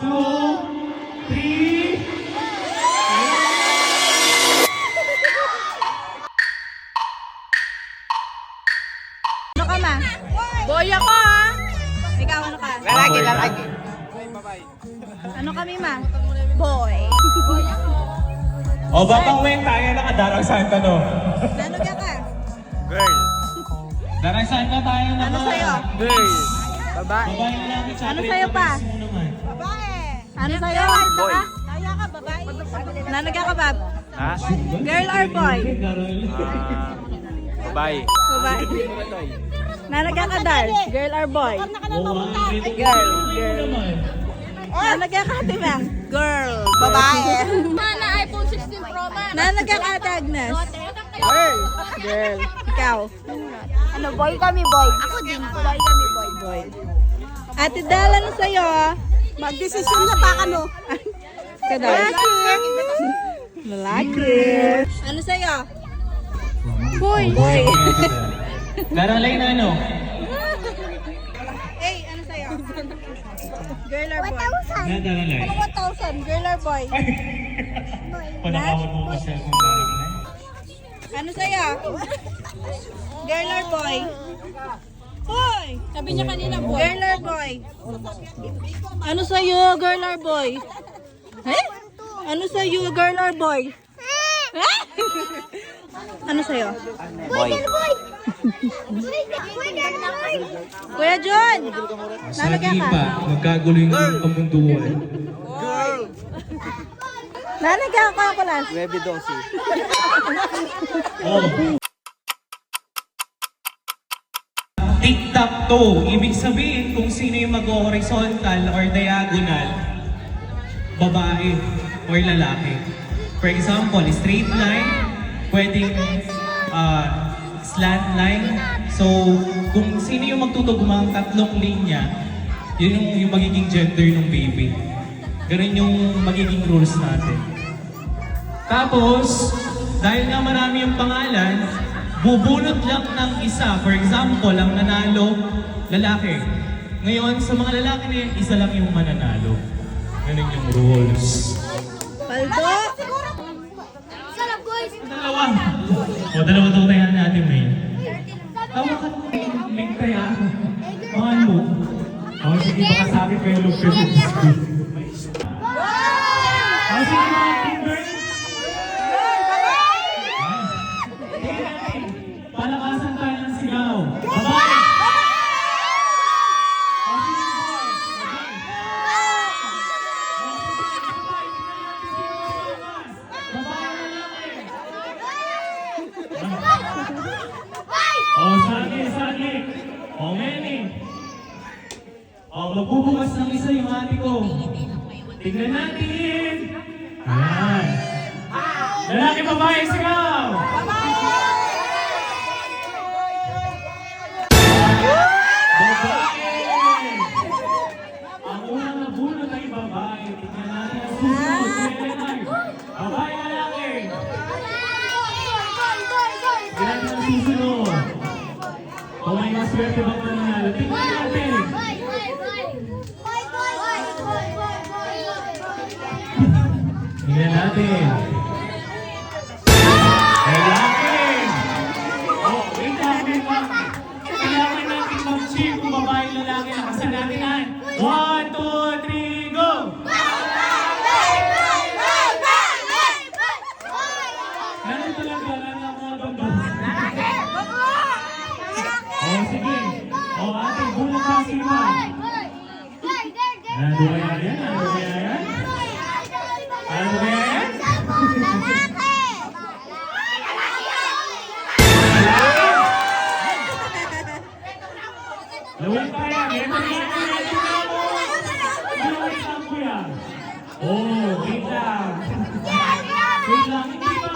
Ano ka ma? Boy ako ha? Ikaw ano ka? Lalaki. Ano kami ma? Boy. O, Babang Weng, tayo nakadarang Santa, no? Ano ka? Girl. Darang Santa tayo na. Ano sa'yo? Girl. Babae. Babae na natin sa Ano sa'yo pa? Ano sa'yo? Boy. Kaya ka, babae. Nanagya ka, Bab? Ha? Girl or boy? Babae. Babae. Nanagya ka, Dar? Girl or boy? Girl. Nanagya ka, Timang? Girl. Babae. Mana iPhone 16 Pro Max. Nanagya ka, Ate Agnes? Girl. Girl. Ikaw? Ano, boy kami, boy. Ako din, boy kami, boy. Boy. Ate Del, ano sa'yo? Magdesisyon na pa ka, no? Lalaki. Lalaki. Ano sa'yo? Boy. Boy. Darang Lay na ano? Hey, ano sa'yo? Girl or boy? Na Darang Lay. Ano 1,000? Girl or boy? Panakawan mo pa siya kung Darang Lay. Ano sa'yo? Girl or boy? Boy! Sabi niya kanina boy. Girl or boy? Ano sa'yo? Girl or boy? Eh? Ano sa'yo? Girl or boy? Eh? Ano sa'yo? Boy. Kuya John! Nalagyan ka? magkagulo yung kamunduan. Nalagyan ka ako lang. 9-12. Oh. Tic-tac-toe. Ibig sabihin kung sino yung mag-horizontal or diagonal, babae or lalaki. For example, straight line, pwedeng slant line. So, kung sino yung magtutugma ang tatlong linya, yun yung magiging gender ng baby. Ganun yung magiging rules natin. Tapos, dahil nga marami yung pangalan, bubunot lang ng isa. For example, ang nanalo, lalaki. Ngayon, sa mga lalaki na yun, isa lang yung mananalo. Ganun yung rules. Paldo! Sarap, guys. Dalawa. O, dalawa daw tayo natin, May. Tawakan mo yung link kaya. Mahal mo. O, sige, baka sabi kayo look for the school. O, sige, mga Timber. Palakasan tayo ng sigaw. Babae! O, sige, boy. Babae na lang eh. O, sagi. O, Meni. O, magbubukas ng isa yung ate ko. Tignan natin. Ayan. Lalaki, babae, sigaw! Babae! Ang unang nabunod ay babae. Tignan natin ang susunod. Babae, lalaki. Tignan natin ang susunod. Kung may maswerte bang mananalo. Tignan natin. Tignan natin. Lalaki! Oh, wait lang. Kailangan natin mag-cheer kung babae lalaki. Lakasan natin yan. 1, 2, 3, go! Ganun talaga, lalo ako ang lalaki! Oh, sige. Oh, ate, bulang ka sila. Ano kaya yan? Ano kaya yan? Ano kaya yan? Lawin pa yan. Yan pa yan. Wait lang, kuya. Oh, wait lang. Wait lang, hindi ba?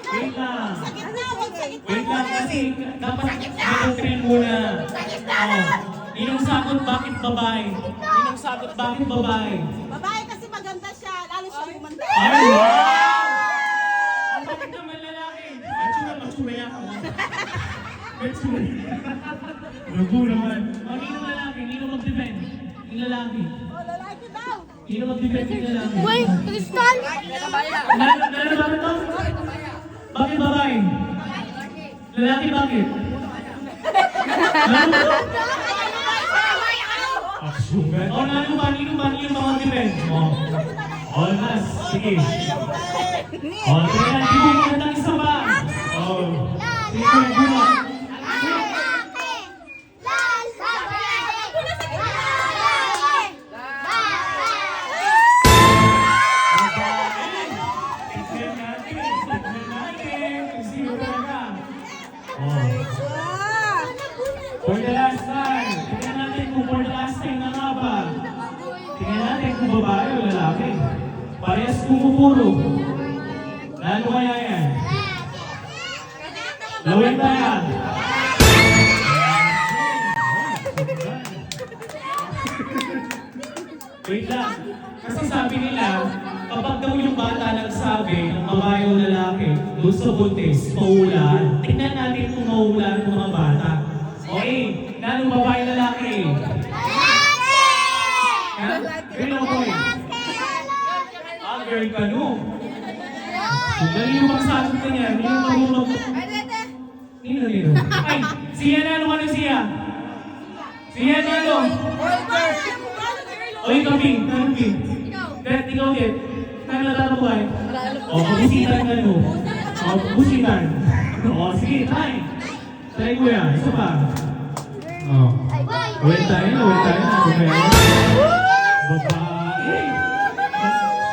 Wait lang. Wait lang kasi dapat mag-train muna. Oh, inong sagot bakit babae? Inong sagot bakit babae? Babae kasi maganda siya, lalo siya gumanda. Ay, wow! Ang bakit naman lalaki? Matsura yan. Matsura. Lago naman. Ang inong lalaki, inong mag-defend. Yung lalaki. Oh, lalaki daw. Sino mag-defend na lang? Boy, Crystal! Ano ba ito? Bakit babae? Lalaki bakit? Ano ba? Aksugan. O, nano ba? Nino ba? Nino ba mag-defend? O, nas. Sige. O, sige na. Hindi mo ng isa pa. O, sige ko yung gula. Tignan natin kung sino talaga. O, for the last time. Tignan natin kung for the last time na nga ba. Tignan natin kung babae o lalaki. Parehas kumupuro. Lalo kaya yan? Lawin tayo. Wait lang. Kasi sabi nila, kapag daw yung bata nagsabi ng babae o lalaki doon sa buntis, maulan, tignan natin kung maulan ng mga bata. Okay, nanong babae lalaki? Ha? Girl o boy? Ah, girl ka no? Kung dali yung magsagot ka niya, hindi yung marunong. Nino? Ay, siya na ano siya? Siya na ano? O ikaw, Ping. Anong Ping? Dad, ikaw din. Kaya natatabuhay. O, pabusitan ka no? O, pabusitan. O, sige, try. Try ko yan. Isa pa. O. Uwin tayo na. Babae.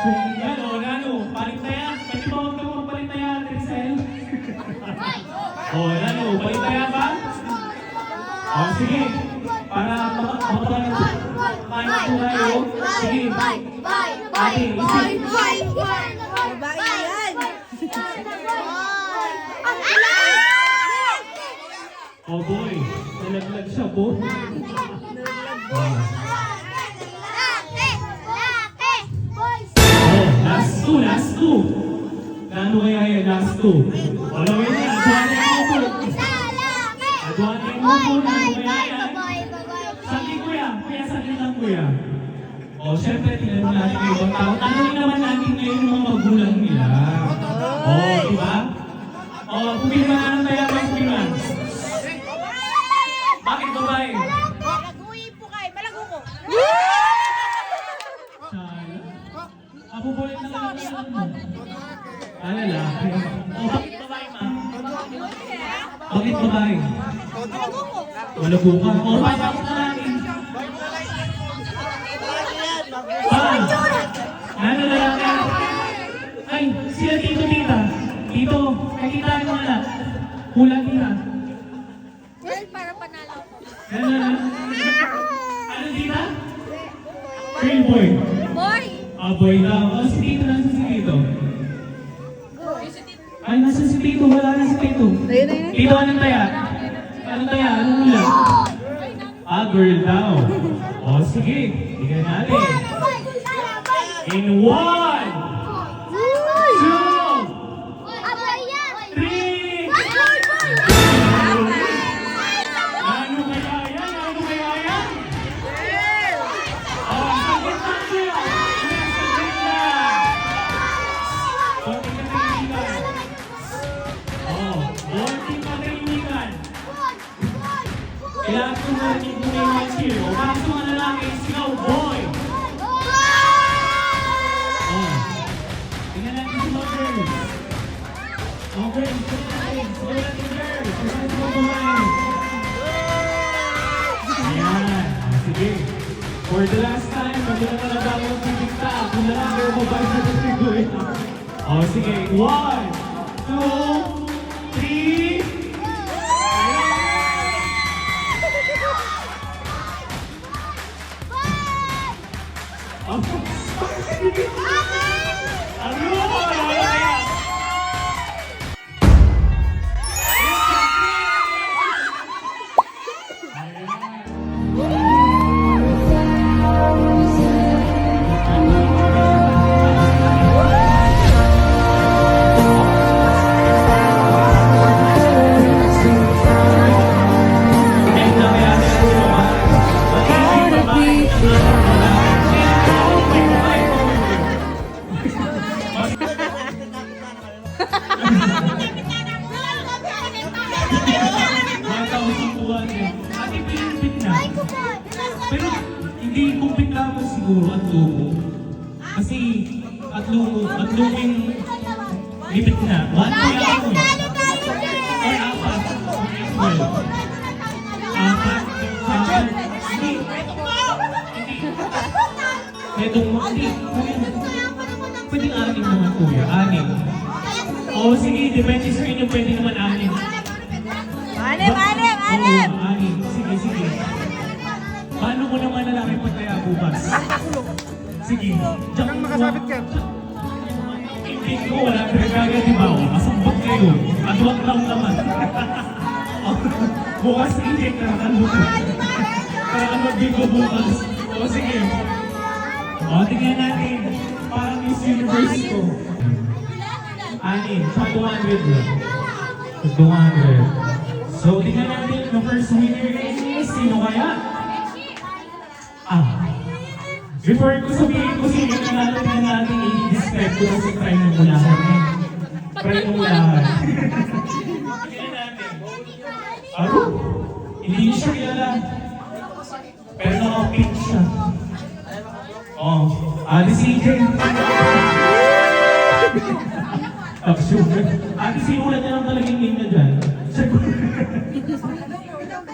Sungan, o, nano. Palintayan. Pwede ba huwag kang magpalintayan, Trisel? O, nano. Palintayan ba? O, sige. Para makapalan kain po tayo. Sige. Ate, isip. Babae yan. Oh boy, nalaglag siya po. Oh, last two. Nano kaya yan, last two. Wala mo yan, Adwanin mo po, nano kaya yan. Saglit kuya, saglit lang kuya. O, syempre, tinanong natin kayo ibang tao. Tanongin naman natin ngayon yung mga magulang nila. O, diba? O, pumilman na ng tayo, pumilman. Bakit babae? Malaguin po kayo. Malago ko. Shala. Abubulit na lang ang mo. Lalaki. O, bakit babae, ma? Bakit babae? Malago ko. Malago ka. O, papakot na natin. Ano lalaki? Ay, sila tita. Tito, nakita mo na. Kulang tita. Well, para panalo ko. Ano tita? Girl boy. Boy! Boy daw. O, si tito, nasa si tito? Ay, nasa si tito. Wala na si tito. Tito, anong taya? Anong taya? Anong ulang? Girl daw. O, sige. Tignan natin. In 1, 2, 3. Ano kaya yan? Sagot na siya. Konting katahimikan. Kailangan ko narinig mo na yung mga cheer. O, bakit mga lalaki, sigaw, boy! Tingnan natin si mga girls. Mga girls, tingnan natin girls. Tingnan natin mga babae. Ayan. Sige. For the last time, maganda na lang ako ng pipigta. Kung lalaki o babae sa pipiguin. O, sige. 1, 2, 3. at lumo. Kasi at lumo yung limit na. 1 kuya ako eh. Or 4. Well, 4. Sige. Etong hindi. Pwedeng 6 naman kuya. 6. Oo, sige. Depende sa inyo. Pwede naman 6. Anim! Oo, 6. Sige. Paano ko naman nalaman pag kaya bukas? Sige. Diyan makasabit ka. Hindi ko, wala pinagkaga, di ba? Masambot kayo. At wag lang naman. Bukas hindi ka nakaluto. Para ka mag-bingo bukas. O sige. O, tingnan natin. Parang Miss Universe ko. 6. Sa 200 lang. 200. So, tingnan natin. The first winner is sino kaya? Before ko sabihin ko sino nanalo na natin, i-describe ko na si try ng mulahan. Try ng mulahan. Tingnan natin. Aro? Hindi niya siya kilala. Pero naka-pink siya. Oh, Ate CJ. Ate, sinulat niya lang talaga yung name na dyan.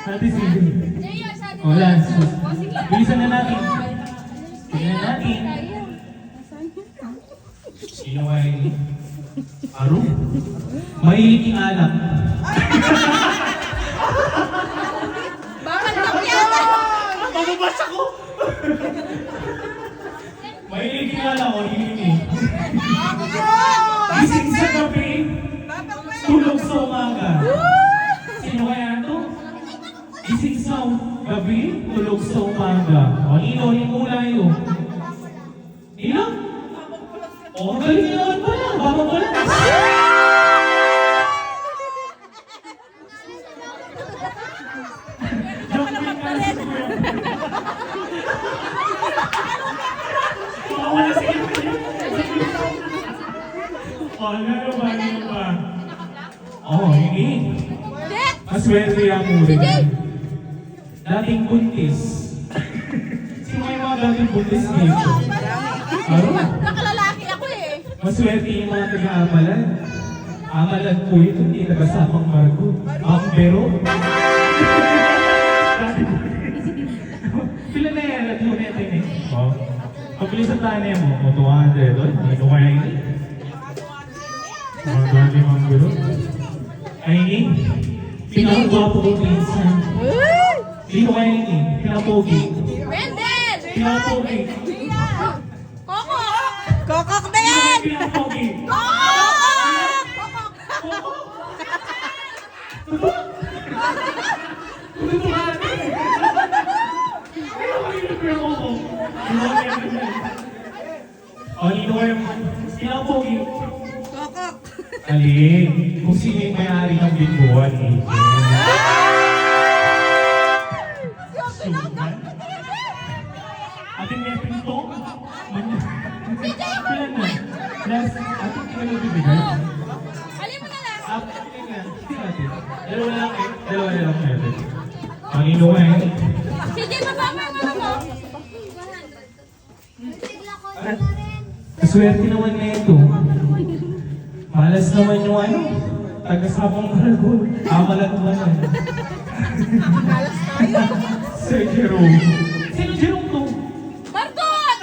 Ate CJ. Oh, Lance. Bilisan na natin. Tingnan natin. Sino ay Aro? Mahilig yung alak. Bakit nakyala? Mababasa ko! Mahilig yung alak o hindi. Gising sa gabi, tulog sa umaga. Sino kaya ito? Gising sa gabi, tulog sa umaga. O, Nino, hingulayo. Nino? O, galing naman pala. Baba pala. Joke lang kasi ko yun. Mawala si Ito. O, ano ba? O, hindi. Maswerte ang uri. Dating buntis. Sino yung mga dating buntis dito? Aro? Nakalalaki ako eh. Maswerte yung mga taga-amalan. Amalan po ito, hindi taga-sapang Margo. Ang pero? Pila na yan, at yun natin eh. O, pagbilisan tayo mo, o 200, o, hindi ko kaya yun. Mga dali mga pero. Ay, pinakagwapo ko pinsan. Hindi ko kaya yun eh, pinapogi. Wendell! Pinapogi. Coco! Kokok na yan! Pinapogi. Kokok! Alin, kung sino yung may-ari ng bingguan eh. Suman? Ating may pinto? Kailan na? Last, ating kailan bibigay? Halin mo na lang! Dalawa lang eh. Dalawa na lang kayo. Ang inuwi. Sige, mababa mo mo! Swerte naman na ito. Malas naman yung ano. Taga-sapang Maragol. Amalan ba na? Malas tayo! Sir Jerome. Sino Jerome to? Margot!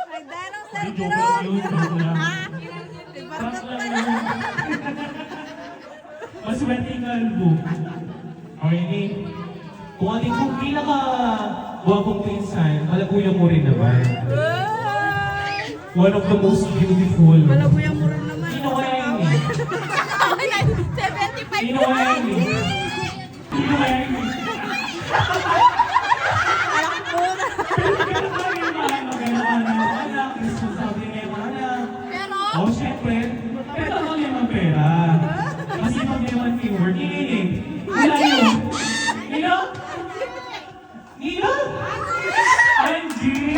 Ay, darong Sir Joke Jerome! yun. Joke lang. Margot pa Prank na! lang yun. Maswerte yung kalbo. Okay, Nick. Kung ating kung pinaka-wapong pinsan, malaguya mo rin naman. One of the most beautiful. Malabuya mo rin naman. Sino kaya yun eh? 75 Sino kaya yun eh? Sino kaya yun eh? Alam ko na. Pero, Oh, syempre, pera lang yung mga pera. Kasi pag naman teamwork, hinihiling. Wala yun. Nino? Nino? Angie!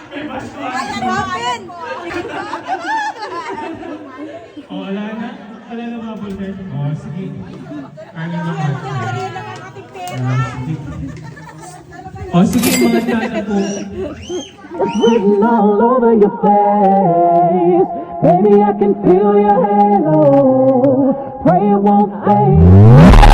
May bash ko. ayan, Robin! Sige. Kanin naman. O sige, mga tata po. Written all over your face. Baby, I can feel your halo. Pray it won't fade.